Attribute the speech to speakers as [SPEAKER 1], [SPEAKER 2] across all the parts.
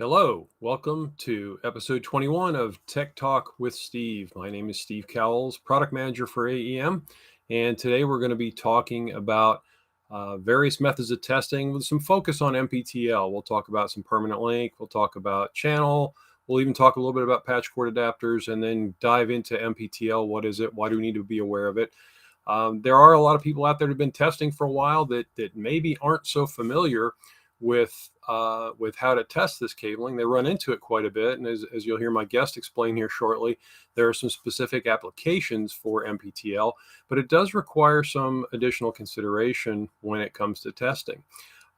[SPEAKER 1] Hello, welcome to episode 21 of Tech Talk with Steve. My name is Steve Cowles, product manager for AEM, and today we're going to be talking about various methods of testing with some focus on MPTL. We'll talk about some permanent link, we'll talk about channel, we'll even talk a little bit about patch cord adapters, and then dive into MPTL. What is it? Why do we need to be aware of it? There are a lot of people out there that have been testing for a while that maybe aren't so familiar with how to test this cabling. They run into it quite a bit, and as you'll hear my guest explain here shortly, there are some specific applications for MPTL, but it does require some additional consideration when it comes to testing.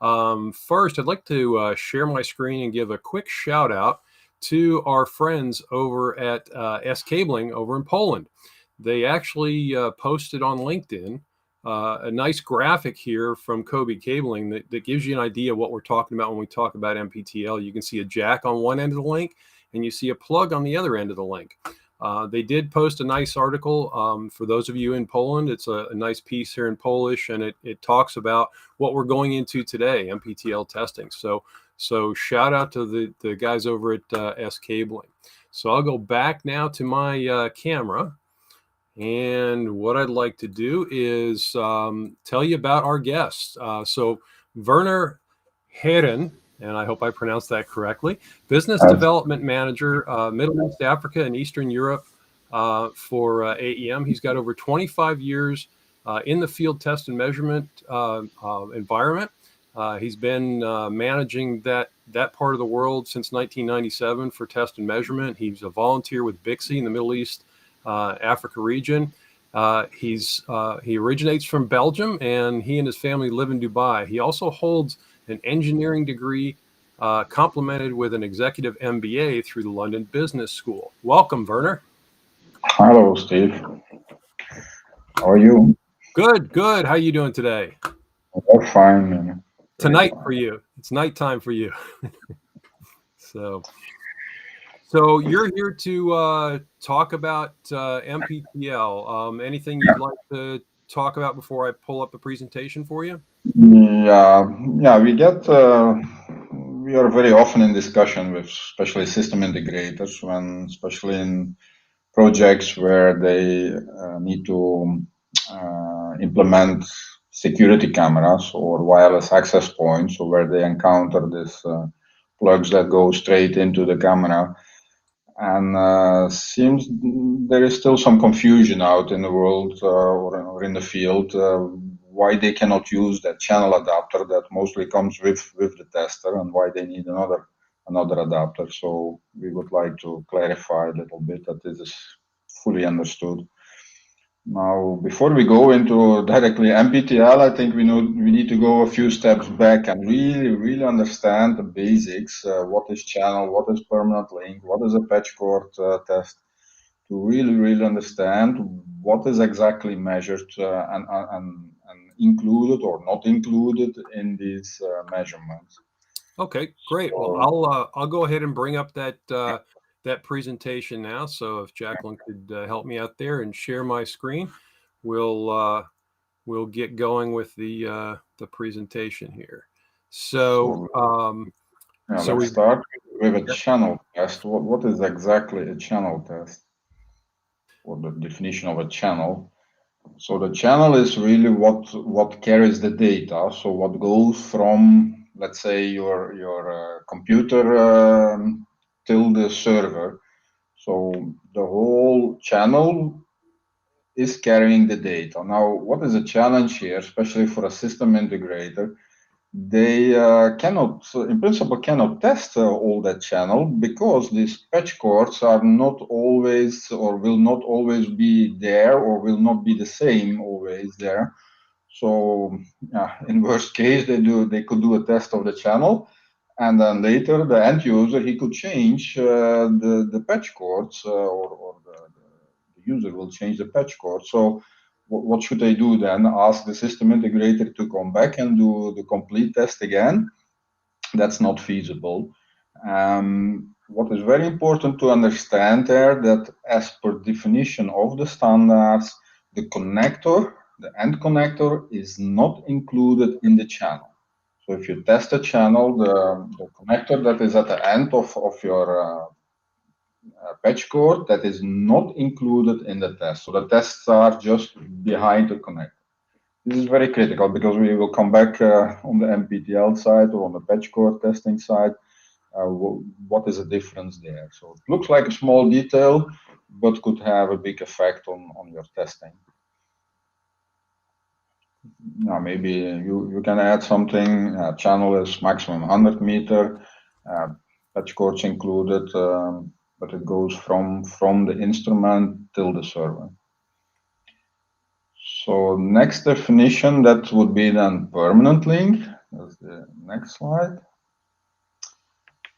[SPEAKER 1] First, I'd like to share my screen and give a quick shout out to our friends over at S Cabling over in Poland. They actually posted on LinkedIn a nice graphic here from Kobe Cabling that gives you an idea of what we're talking about when we talk about MPTL. You can see a jack on one end of the link, and you see a plug on the other end of the link. They did post a nice article for those of you in Poland. It's a nice piece here in Polish, and it talks about what we're going into today, MPTL testing. So shout out to the guys over at S Cabling. So I'll go back now to my camera. And what I'd like to do is tell you about our guests. So Werner Heeren, and I hope I pronounced that correctly, Business Development Manager, Middle East, Africa, and Eastern Europe for AEM. He's got over 25 years in the field test and measurement environment. He's been managing that part of the world since 1997 for test and measurement. He's a volunteer with Bixby in the Middle East Africa region. He originates from Belgium, and he and his family live in Dubai. He also holds an engineering degree complemented with an executive MBA through the London Business School. Welcome, Werner.
[SPEAKER 2] Hello, Steve. How are you?
[SPEAKER 1] Good. How are you doing today?
[SPEAKER 2] All fine. Man.
[SPEAKER 1] Tonight for you. It's nighttime for you. So you're here to talk about MPTL. Anything you'd like to talk about before I pull up the presentation for you?
[SPEAKER 2] Yeah. We are very often in discussion with especially system integrators especially in projects where they need to implement security cameras or wireless access points, or where they encounter these plugs that go straight into the camera. And seems there is still some confusion out in the world or in the field why they cannot use that channel adapter that mostly comes with the tester, and why they need another adapter. So we would like to clarify a little bit that this is fully understood. Now, before we go into directly MPTL, I think we need to go a few steps back and really understand the basics. What is channel? What is permanent link? What is a patch cord test? To really understand what is exactly measured and included or not included in these measurements.
[SPEAKER 1] Okay, great. Well, I'll go ahead and bring up that presentation now. So if Jacqueline could help me out there and share my screen, we'll get going with the presentation here. So
[SPEAKER 2] let's start with a channel test. What is exactly a channel test, or the definition of a channel? So the channel is really what carries the data. So what goes from, let's say, your computer till the server. So the whole channel is carrying the data. Now, what is a challenge here, especially for a system integrator? They in principle, cannot test all that channel, because these patch cords are not always, or will not always be there, or will not be the same always there. So in worst case, they could do a test of the channel, and then later the end user, he could change the patch cords, or the user will change the patch cord. So what should they do then? Ask the system integrator to come back and do the complete test again? That's not feasible. What is very important to understand there, that as per definition of the standards, the end connector is not included in the channel. So if you test a channel, the connector that is at the end of your patch cord, that is not included in the test. So the tests are just behind the connector. This is very critical because we will come back on the MPTL side or on the patch cord testing side. What is the difference there? So it looks like a small detail, but could have a big effect on your testing. Now maybe you can add something. Channel is maximum 100 meter. Patch cords included, but it goes from the instrument till the server. So next definition, that would be then permanent link. That's the next slide.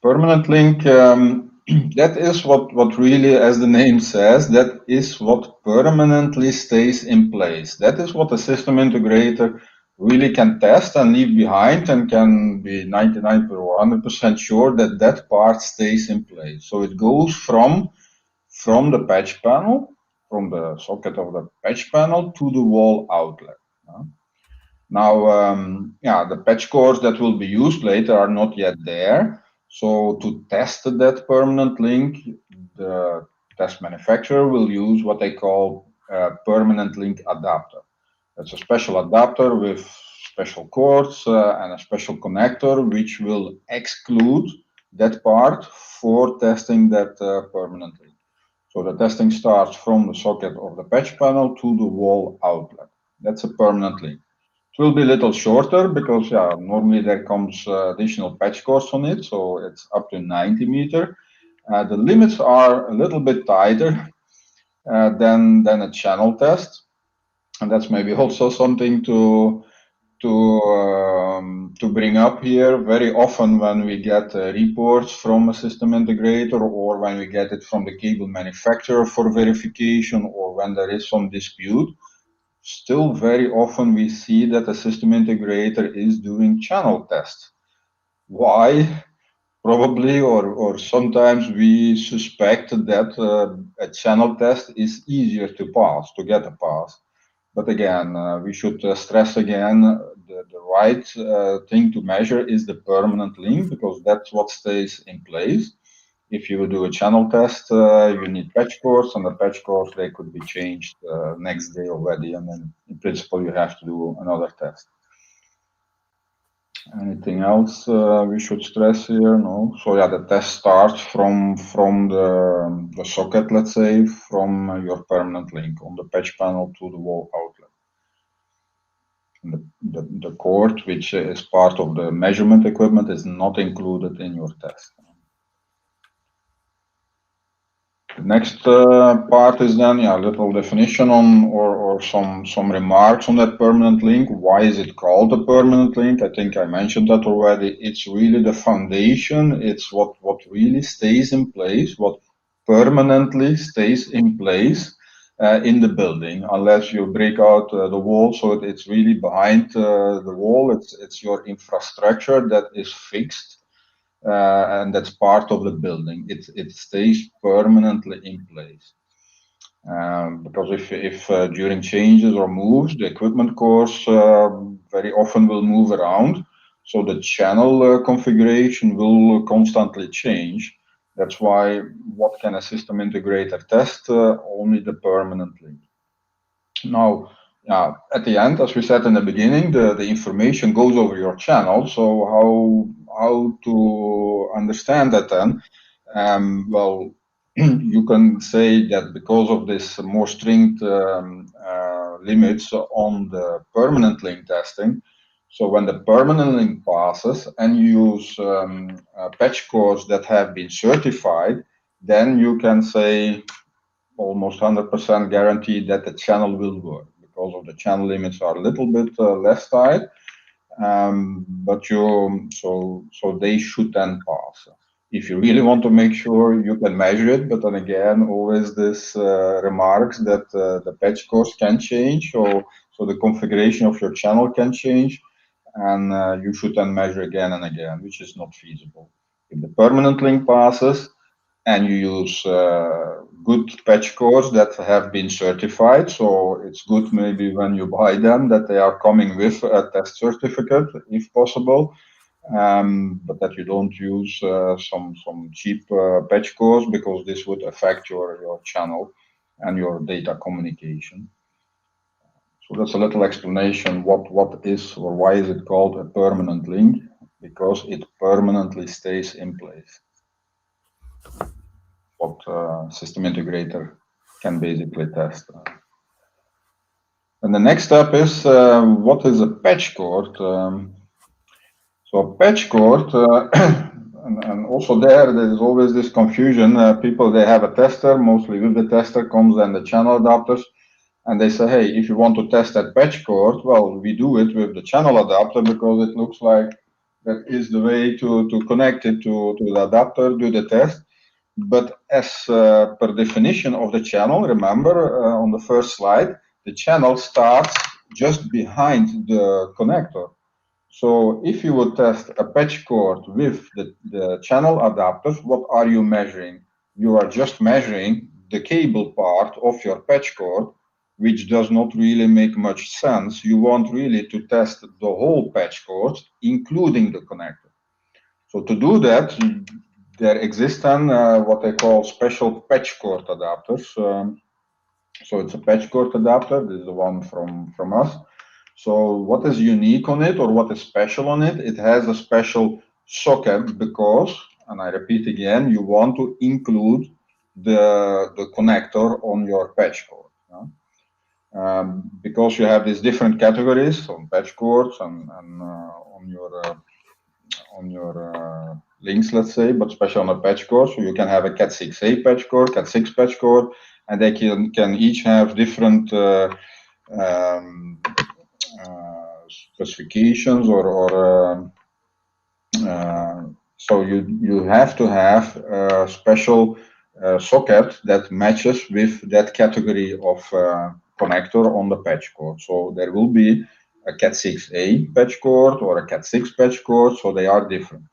[SPEAKER 2] Permanent link, that is what really, as the name says, that is what permanently stays in place. That is what the system integrator really can test and leave behind and can be 99 or 100% sure that that part stays in place. So it goes from the patch panel, from the socket of the patch panel to the wall outlet. Now, the patch cords that will be used later are not yet there. So to test that permanent link, the test manufacturer will use what they call a permanent link adapter. That's a special adapter with special cords and a special connector, which will exclude that part for testing that permanent link. So the testing starts from the socket of the patch panel to the wall outlet. That's a permanent link. It will be a little shorter because normally there comes additional patch cords on it, so it's up to 90 meter. The limits are a little bit tighter than a channel test, and that's maybe also something to bring up here. Very often when we get reports from a system integrator or when we get it from the cable manufacturer for verification or when there is some dispute, still very often we see that the system integrator is doing channel tests. Why? Probably, or sometimes we suspect that a channel test is easier to pass, to get a pass. But again, we should stress again, the right thing to measure is the permanent link, because that's what stays in place. If you do a channel test, you need patch cords, and the patch cords, they could be changed next day already, and then in principle you have to do another test. Anything else we should stress here? No. So the test starts from the socket, let's say, from your permanent link on the patch panel to the wall outlet. The cord, which is part of the measurement equipment, is not included in your test. The next part is then a little definition on or some remarks on that permanent link. Why is it called a permanent link? I think I mentioned that already. It's really the foundation. It's what really stays in place, what permanently stays in place in the building, unless you break out the wall. So it's really behind the wall. It's your infrastructure that is fixed. And that's part of the building. It stays permanently in place. Because if during changes or moves, the equipment cores very often will move around, so the channel configuration will constantly change. That's why what can a system integrator test? Only the permanent link. Now, at the end, as we said in the beginning, the information goes over your channel. So how to understand that then? Well, you can say that because of this more stringent limits on the permanent link testing, so when the permanent link passes and you use patch cords that have been certified, then you can say almost 100% guaranteed that the channel will work, because of the channel limits are a little bit less tight, but so they should then pass. If you really want to make sure, you can measure it, but then again, always this remarks that the patch cords can change, so the configuration of your channel can change, and you should then measure again and again, which is not feasible. If the permanent link passes and you use good patch cores that have been certified. So it's good maybe when you buy them that they are coming with a test certificate, if possible, but that you don't use some cheap patch cores, because this would affect your channel and your data communication. So that's a little explanation what is or why is it called a permanent link, because it permanently stays in place. What system integrator can basically test. And the next step is what is a patch cord? So a patch cord, and also there's always this confusion. People, they have a tester, mostly with the tester comes then the channel adapters, and they say, hey, if you want to test that patch cord, well, we do it with the channel adapter because it looks like that is the way to connect it to the adapter, do the test. But as per definition of the channel, remember on the first slide, the channel starts just behind the connector. So if you would test a patch cord with the channel adapters, what are you measuring? You are just measuring the cable part of your patch cord, which does not really make much sense. You want really to test the whole patch cord, including the connector. So to do that, there exist then what they call special patch cord adapters. So it's a patch cord adapter. This is the one from us. So what is unique on it, or what is special on it? It has a special socket because, and I repeat again, you want to include the connector on your patch cord. Because you have these different categories on patch cords and on your links, let's say, but especially on a patch cord. So you can have a Cat6a patch cord, Cat6 patch cord, and they can each have different specifications or so you have to have a special socket that matches with that category of connector on the patch cord. So there will be a Cat6a patch cord or a Cat6 patch cord, so they are different.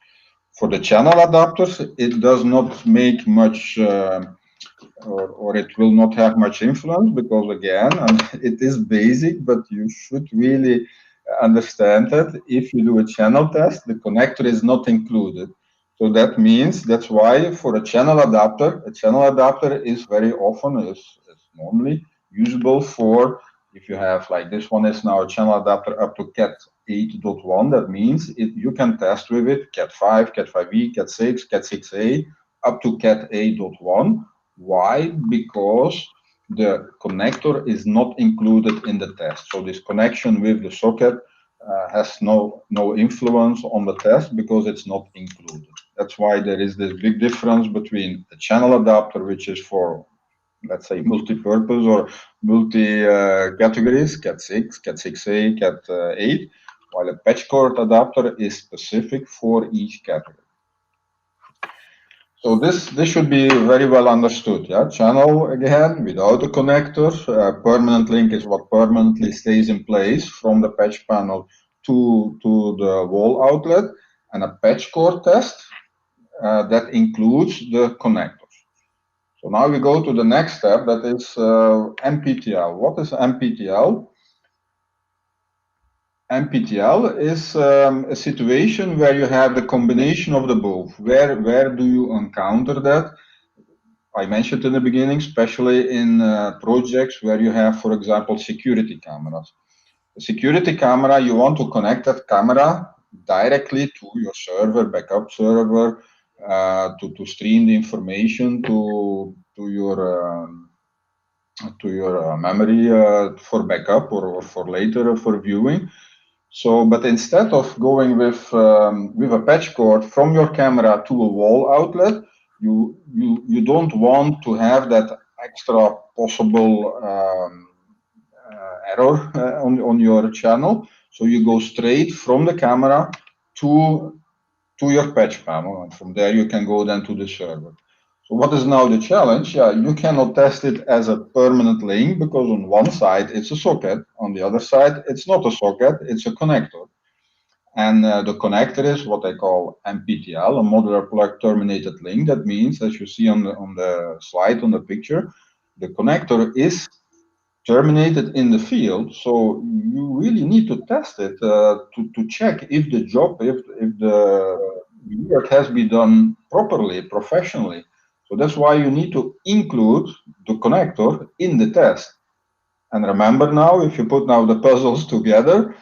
[SPEAKER 2] For the channel adapters, it does not make much or it will not have much influence, because again, and it is basic, but you should really understand that if you do a channel test, the connector is not included. So that means that's why for a channel adapter is very often is normally usable for, if you have, like this one is now a channel adapter up to Cat 8.1, that means you can test with it Cat 5, Cat 5e, Cat 6, Cat 6a, up to Cat 8.1. Why? Because the connector is not included in the test. So this connection with the socket has no influence on the test because it's not included. That's why there is this big difference between a channel adapter, which is for, let's say, multi-purpose or multi-categories, Cat 6, Cat 6a, Cat 8, while a patch cord adapter is specific for each category. So this should be very well understood. Yeah, channel again without a connector. Permanent link is what permanently stays in place from the patch panel to the wall outlet, and a patch cord test that includes the connectors. So now we go to the next step, that is MPTL. What is MPTL? MPTL is a situation where you have the combination of the both. Where do you encounter that? I mentioned in the beginning, especially in projects where you have, for example, security cameras. The security camera, you want to connect that camera directly to your server, backup server, to stream the information to your memory for backup or for later for viewing. So, but instead of going with a patch cord from your camera to a wall outlet, you don't want to have that extra possible error on your channel. So you go straight from the camera to your patch panel, and from there you can go then to the server. So what is now the challenge? Yeah, you cannot test it as a permanent link because on one side it's a socket, on the other side it's not a socket, it's a connector. And the connector is what they call MPTL, a modular plug terminated link. That means, as you see on the slide, on the picture, the connector is terminated in the field, so you really need to test it to check if the job, if the work has been done properly, professionally. So that's why you need to include the connector in the test. And remember now, if you put now the puzzles together,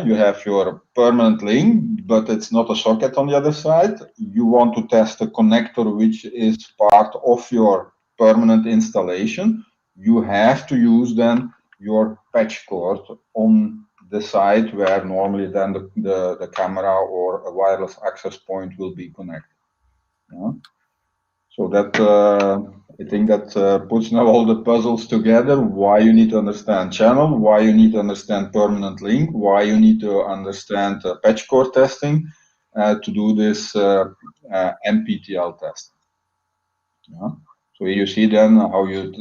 [SPEAKER 2] you have your permanent link, but it's not a socket on the other side. You want to test a connector which is part of your permanent installation. You have to use then your patch cord on the side where normally then the camera or a wireless access point will be connected. Yeah. So that I think that puts now all the puzzles together. Why you need to understand channel, why you need to understand permanent link, why you need to understand patch cord testing to do this MPTL testing. Yeah. So here you see then how you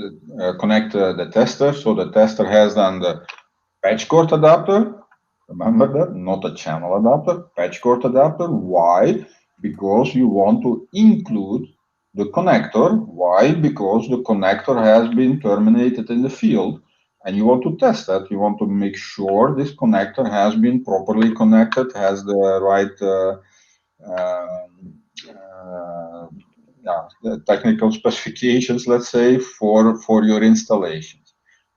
[SPEAKER 2] connect the tester. So the tester has then the patch cord adapter. Remember that, not a channel adapter, patch cord adapter. Why? Because you want to include the connector. Why? Because the connector has been terminated in the field and you want to test that. You want to make sure this connector has been properly connected, has the right the technical specifications, let's say, for your installations.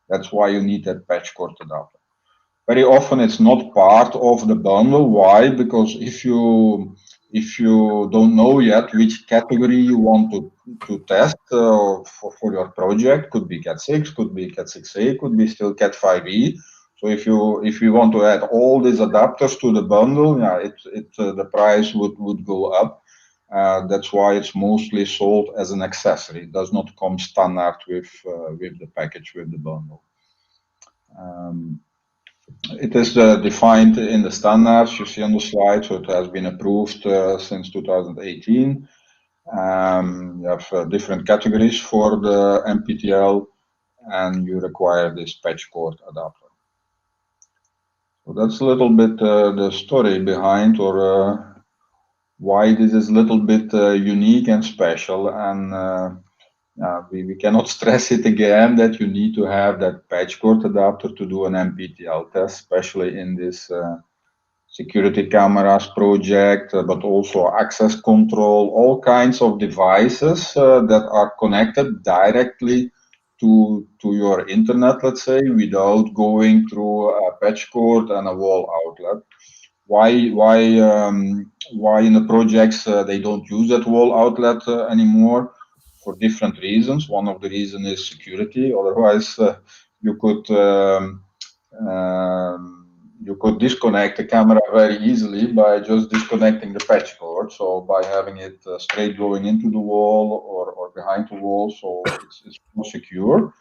[SPEAKER 2] That's why you need that patch cord adapter. Very often it's not part of the bundle. Why? Because if you don't know yet which category you want to test for your project, could be Cat 6, could be Cat 6a, could be still Cat 5e. So if you want to add all these adapters to the bundle, yeah, the price would go up. That's why it's mostly sold as an accessory. It does not come standard with the package, with the bundle. It is defined in the standards you see on the slide, so it has been approved since 2018. You have different categories for the MPTL, and you require this patch cord adapter. So that's a little bit the story behind, or why this is a little bit unique and special. And we cannot stress it again that you need to have that patch cord adapter to do an MPTL test, especially in this security cameras project, but also access control, all kinds of devices that are connected directly to your internet, let's say, without going through a patch cord and a wall outlet. Why in the projects they don't use that wall outlet anymore? For different reasons. One of the reasons is security. Otherwise, you could disconnect the camera very easily by just disconnecting the patch cord. So by having it straight going into the wall or behind the wall, so it's more secure.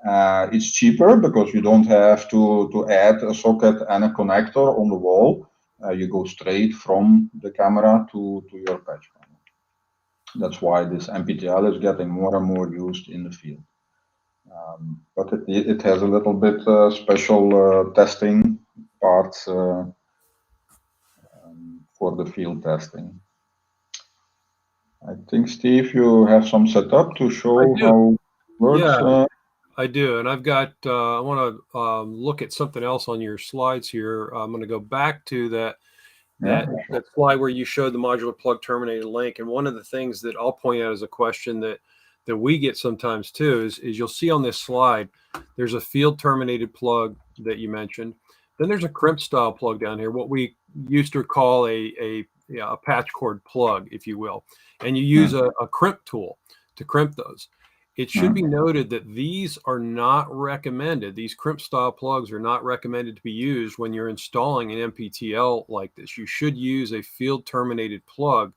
[SPEAKER 2] It's cheaper because you don't have to add a socket and a connector on the wall. You go straight from the camera to your patch panel. That's why this MPTL is getting more and more used in the field. But it has a little bit special testing parts for the field testing. I think, Steve, you have some setup to show how it works.
[SPEAKER 1] Yeah, I do. And I've got, I want to look at something else on your slides here. I'm going to go back to that slide where you showed the modular plug terminated link. And one of the things that I'll point out as a question that we get sometimes too is you'll see on this slide, there's a field terminated plug that you mentioned. Then there's a crimp style plug down here, what we used to call a patch cord plug, if you will. And you use a crimp tool to crimp those. It should be noted that these are not recommended. These crimp style plugs are not recommended to be used when you're installing an MPTL like this. You should use a field terminated plug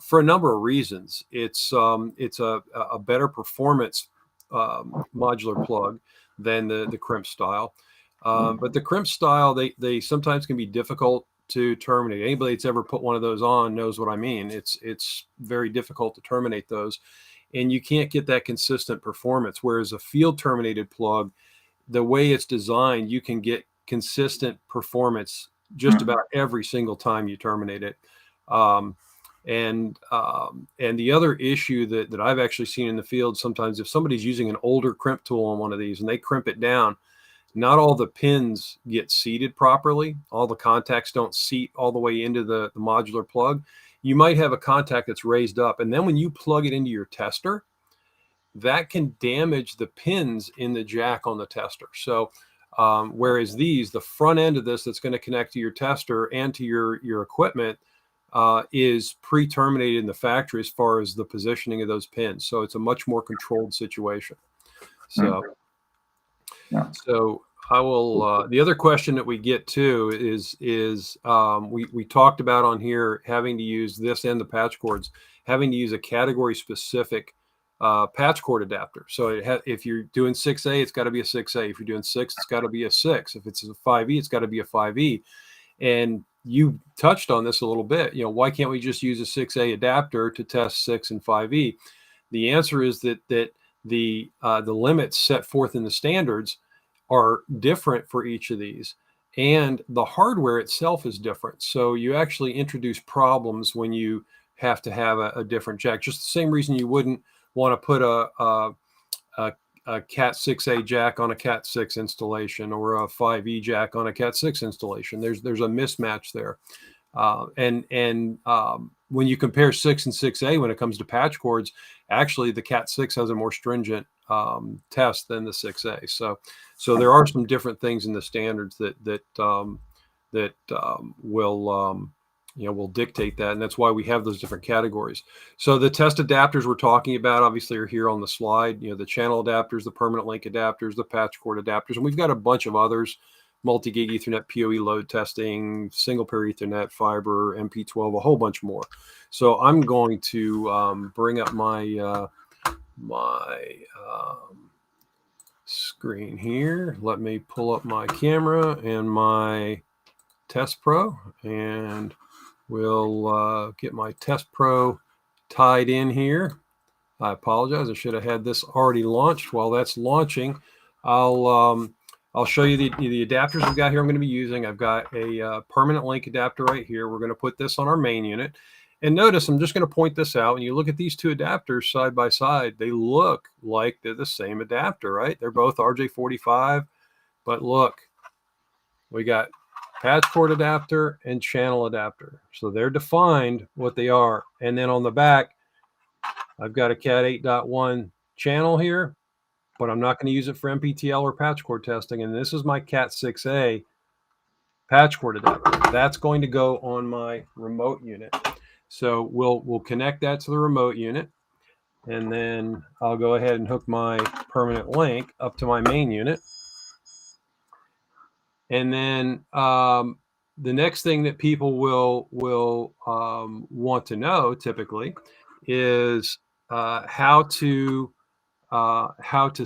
[SPEAKER 1] for a number of reasons. It's a better performance modular plug than the crimp style. But the crimp style, they sometimes can be difficult to terminate. Anybody that's ever put one of those on knows what I mean. It's very difficult to terminate those. And you can't get that consistent performance. Whereas a field terminated plug, the way it's designed, you can get consistent performance just about every single time you terminate it. And the other issue that I've actually seen in the field, sometimes if somebody's using an older crimp tool on one of these and they crimp it down, not all the pins get seated properly. All the contacts don't seat all the way into the modular plug. You might have a contact that's raised up, and then when you plug it into your tester, that can damage the pins in the jack on the tester. So whereas these, the front end of this that's going to connect to your tester and to your equipment is pre-terminated in the factory as far as the positioning of those pins. So it's a much more controlled situation. So, so I will, the other question that we get to is we talked about on here having to use this and the patch cords, having to use a category specific patch cord adapter. So if you're doing 6A, it's got to be a 6A. If you're doing 6, it's got to be a 6. If it's a 5E, it's got to be a 5E. And you touched on this a little bit. You know, why can't we just use a 6A adapter to test 6 and 5E? The answer is that the limits set forth in the standards are different for each of these, and the hardware itself is different. So you actually introduce problems when you have to have a different jack. Just the same reason you wouldn't want to put a Cat 6A jack on a Cat 6 installation or a 5E jack on a Cat 6 installation. There's a mismatch there. When you compare 6 and 6A, when it comes to patch cords, actually the Cat 6 has a more stringent test than the 6A. So there are some different things in the standards that will dictate that, and that's why we have those different categories. So the test adapters we're talking about obviously are here on the slide. You know, the channel adapters, the permanent link adapters, the patch cord adapters, and we've got a bunch of others: multi-gig Ethernet, PoE load testing, single pair Ethernet, fiber, MP12, a whole bunch more. So I'm going to bring up my screen here. Let me pull up my camera and my Test Pro, and we'll get my Test Pro tied in here. I apologize. I should have had this already launched. While that's launching, I'll show you the adapters I've got here I'm going to be using. I've got a permanent link adapter right here. We're going to put this on our main unit. And notice, I'm just going to point this out. When you look at these two adapters side by side, they look like they're the same adapter, right? They're both RJ45, but look, we got patch cord adapter and channel adapter. So they're defined what they are. And then on the back, I've got a Cat 8.1 channel here, but I'm not going to use it for MPTL or patch cord testing. And this is my Cat 6A patch cord adapter. That's going to go on my remote unit. So we'll connect that to the remote unit, and then I'll go ahead and hook my permanent link up to my main unit. And then the next thing that people will want to know typically is how to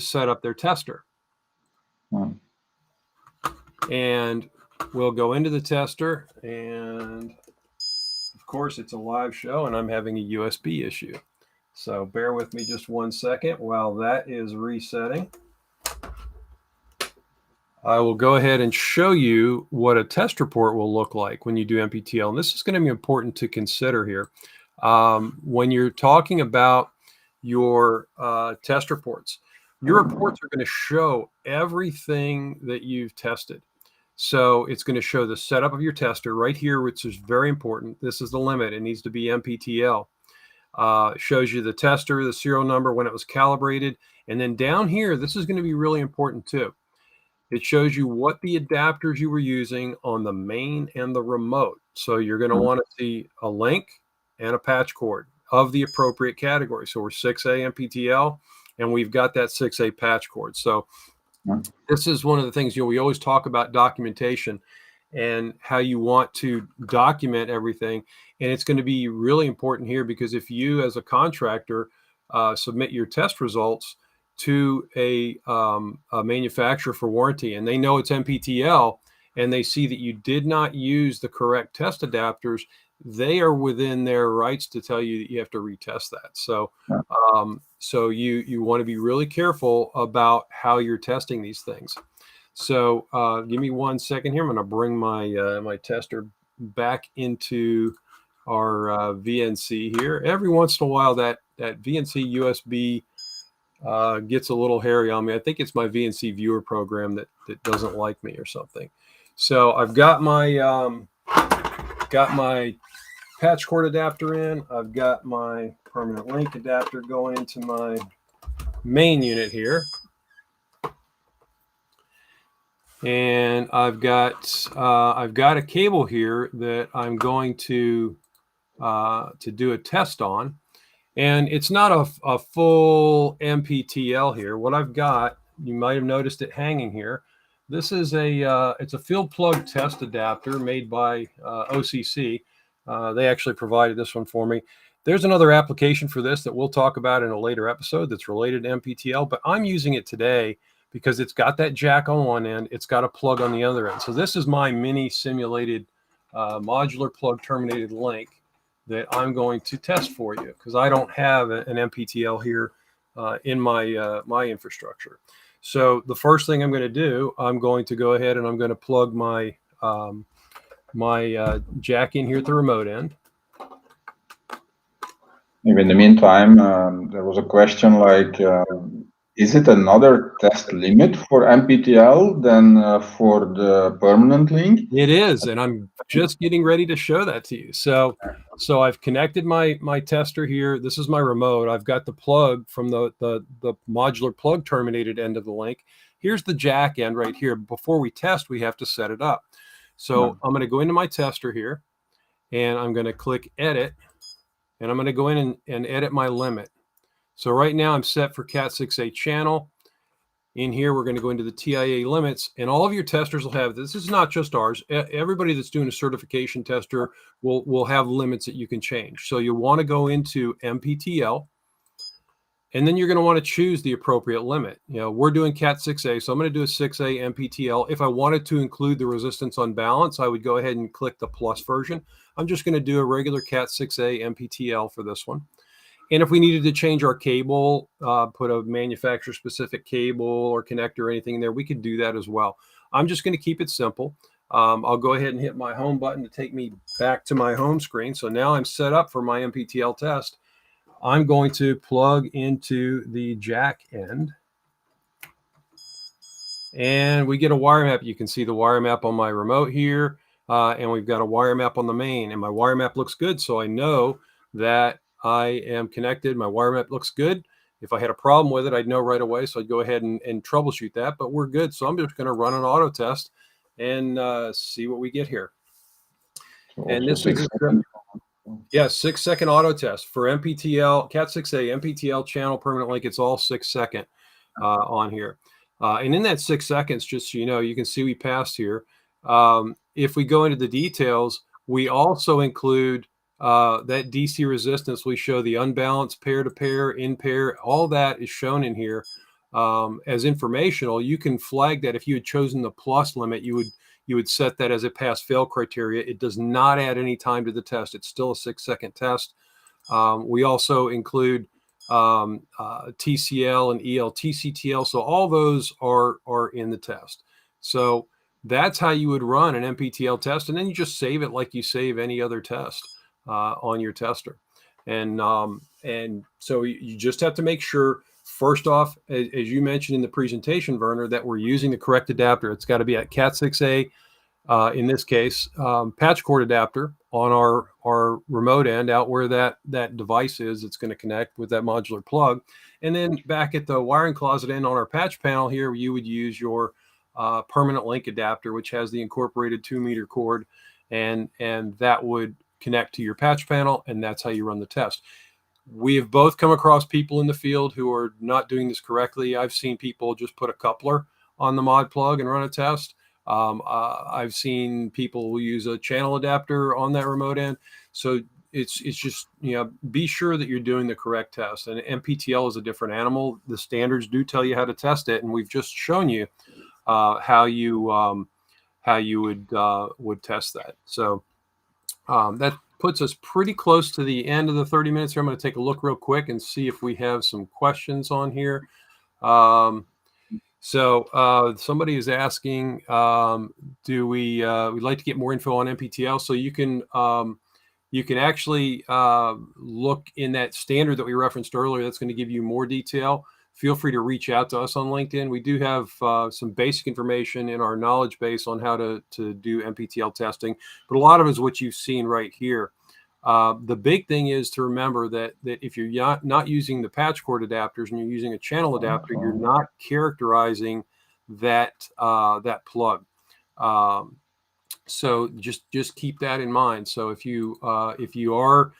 [SPEAKER 1] set up their tester. And we'll go into the tester, and of course it's a live show and I'm having a USB issue. So bear with me just 1 second while that is resetting. I will go ahead and show you what a test report will look like when you do MPTL. And this is going to be important to consider here. When you're talking about your test reports, your reports are going to show everything that you've tested. So it's going to show the setup of your tester right here, which is very important. This is the limit. It needs to be MPTL. Shows you the tester, the serial number, when it was calibrated. And then down here, this is going to be really important too. It shows you what the adapters you were using on the main and the remote. So you're going to want to see a link and a patch cord of the appropriate category. So we're 6A MPTL, and we've got that 6A patch cord. So this is one of the things, we always talk about documentation and how you want to document everything. And it's going to be really important here, because if you as a contractor submit your test results to a manufacturer for warranty, and they know it's MPTL, and they see that you did not use the correct test adapters, they are within their rights to tell you that you have to retest that. So, so you want to be really careful about how you're testing these things. So give me 1 second here. I'm going to bring my my tester back into our VNC here. Every once in a while, that VNC USB gets a little hairy on me. I think it's my VNC viewer program that doesn't like me or something. So I've got my patch cord adapter in. I've got my permanent link adapter going into my main unit here. And I've got a cable here that I'm going to do a test on, and it's not a full MPTL here. What I've got, you might have noticed it hanging here. This is it's a field plug test adapter made by OCC. They actually provided this one for me. There's another application for this that we'll talk about in a later episode that's related to MPTL, but I'm using it today because it's got that jack on one end, it's got a plug on the other end. So this is my mini simulated modular plug terminated link that I'm going to test for you, because I don't have an MPTL here in my my infrastructure. So the first thing I'm going to do, I'm going to go ahead and I'm going to plug my jack in here at the remote end.
[SPEAKER 2] In the meantime, there was a question like, is it another test limit for MPTL than for the permanent link?
[SPEAKER 1] It is, and I'm just getting ready to show that to you. So I've connected my tester here. This is my remote. I've got the plug from the modular plug terminated end of the link. Here's the jack end right here. Before we test, we have to set it up. So I'm going to go into my tester here, and I'm going to click edit, and I'm going to go in and edit my limit. So right now I'm set for Cat6a channel. In here, we're going to go into the TIA limits, and all of your testers will have this. This is not just ours. Everybody that's doing a certification tester will have limits that you can change. So you'll want to go into MPTL, and then you're going to want to choose the appropriate limit. You know, we're doing Cat6a, so I'm going to do a 6a MPTL. If I wanted to include the resistance on balance, I would go ahead and click the plus version. I'm just going to do a regular Cat6a MPTL for this one. And if we needed to change our cable, put a manufacturer-specific cable or connector or anything in there, we could do that as well. I'm just going to keep it simple. I'll go ahead and hit my home button to take me back to my home screen. So now I'm set up for my MPTL test. I'm going to plug into the jack end. And we get a wire map. You can see the wire map on my remote here. And we've got a wire map on the main. And my wire map looks good, so I know that I am connected. My wire map looks good. If I had a problem with it, I'd know right away. So I'd go ahead and troubleshoot that, but we're good. So I'm just going to run an auto test and see what we get here. And this is, 6-second auto test for MPTL, Cat6a, MPTL channel permanent link. It's all 6-second on here. And in that 6 seconds, just so you know, you can see we passed here. If we go into the details, we also include that DC resistance. We show the unbalanced pair to pair, in pair, all that is shown in here as informational. You can flag that if you had chosen the plus limit, you would set that as a pass fail criteria. It does not add any time to the test. It's still a 6-second test. We also include TCL and ELTCTL. So all those are in the test. So that's how you would run an MPTL test. And then you just save it like you save any other test on your tester. And so you just have to make sure, first off, as you mentioned in the presentation, Werner, that we're using the correct adapter. It's got to be at Cat6a, in this case, patch cord adapter on our remote end out where that device is. It's going to connect with that modular plug. And then back at the wiring closet end on our patch panel here, you would use your permanent link adapter, which has the incorporated 2-meter cord, and that would connect to your patch panel, and that's how you run the test. We have both come across people in the field who are not doing this correctly. I've seen people just put a coupler on the mod plug and run a test. I've seen people who use a channel adapter on that remote end. So it's just, you know, be sure that you're doing the correct test. And MPTL is a different animal. The standards do tell you how to test it, and we've just shown you how you would test that. So that puts us pretty close to the end of the 30 minutes here. I'm going to take a look real quick and see if we have some questions on here. So somebody is asking, do we'd like to get more info on MPTL? So you can actually look in that standard that we referenced earlier. That's going to give you more detail. Feel free to reach out to us on LinkedIn. We do have some basic information in our knowledge base on how to do MPTL testing, but a lot of it is what you've seen right here. The big thing is to remember that if you're not using the patch cord adapters and you're using a channel adapter, you're not characterizing that plug. So just keep that in mind. So if you are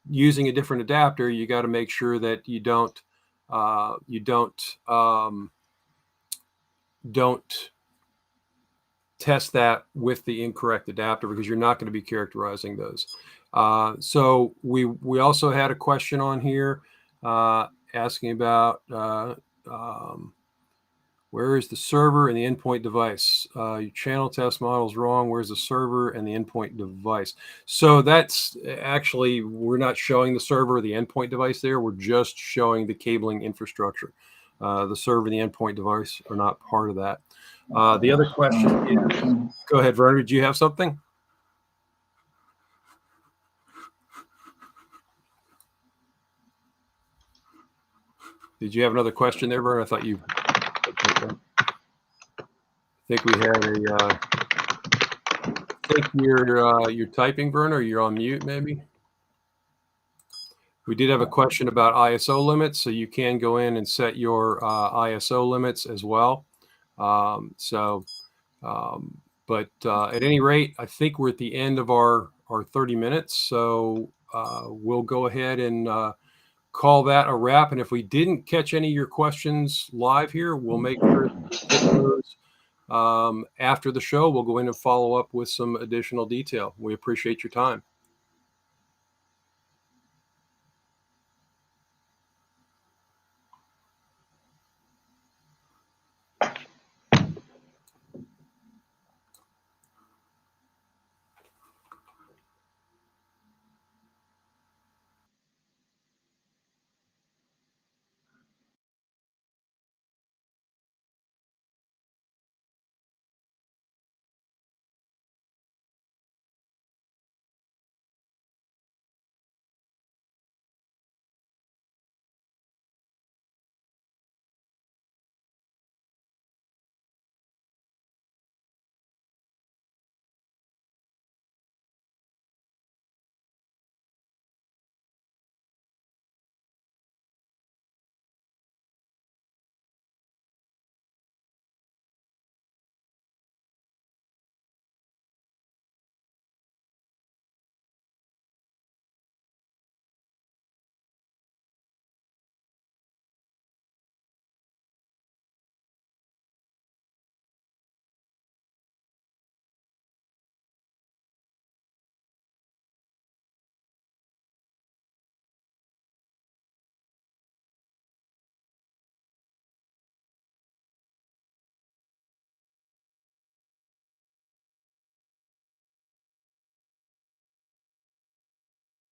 [SPEAKER 1] using a different adapter, you got to make sure that you don't test that with the incorrect adapter, because you're not going to be characterizing those. So we also had a question on here asking about where is the server and the endpoint device? Your channel test model is wrong. Where's the server and the endpoint device? So that's actually, we're not showing the server or the endpoint device there. We're just showing the cabling infrastructure. The server and the endpoint device are not part of that. The other question is, go ahead, Werner, do you have something? Did you have another question there, Werner? I thought you... I think we had a... I think you're typing, Werner. You're on mute, maybe. We did have a question about ISO limits, so you can go in and set your ISO limits as well. But at any rate, I think we're at the end of our 30 minutes, so we'll go ahead and call that a wrap. And if we didn't catch any of your questions live here, we'll make sure to get those after the show. We'll go in and follow up with some additional detail. We appreciate your time.